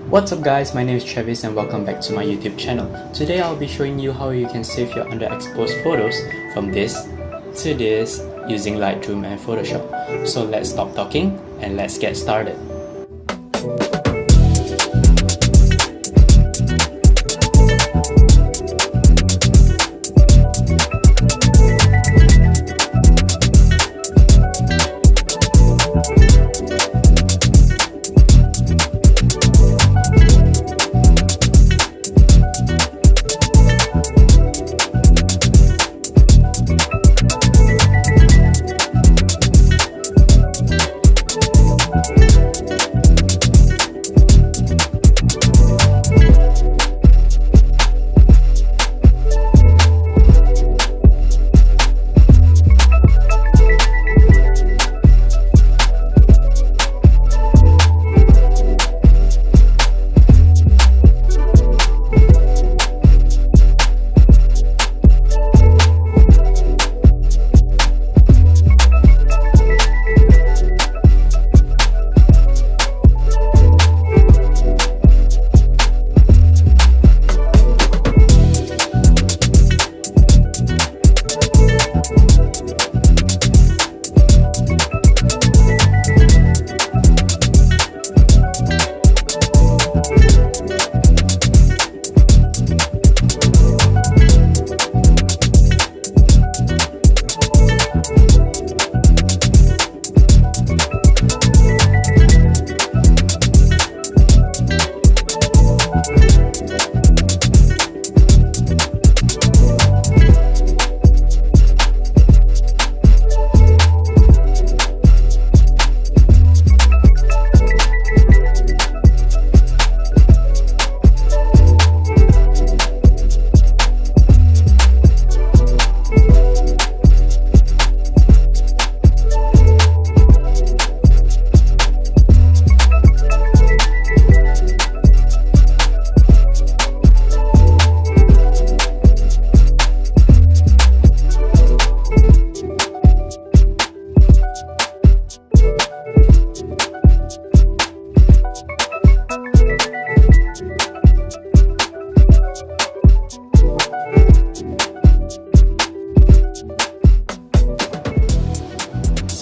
What's up guys, my name is Travis and welcome back to my YouTube channel. Today I'll be showing you how you can save your underexposed photos from this to this using Lightroom and Photoshop. So let's stop talking and let's get started.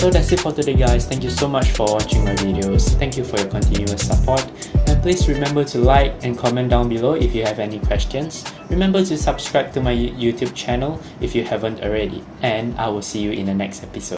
So that's it for today guys. Thank you so much for watching my videos. Thank you for your continuous support. And please remember to like and comment down below if you have any questions. Remember to subscribe to my YouTube channel if you haven't already. And I will see you in the next episode.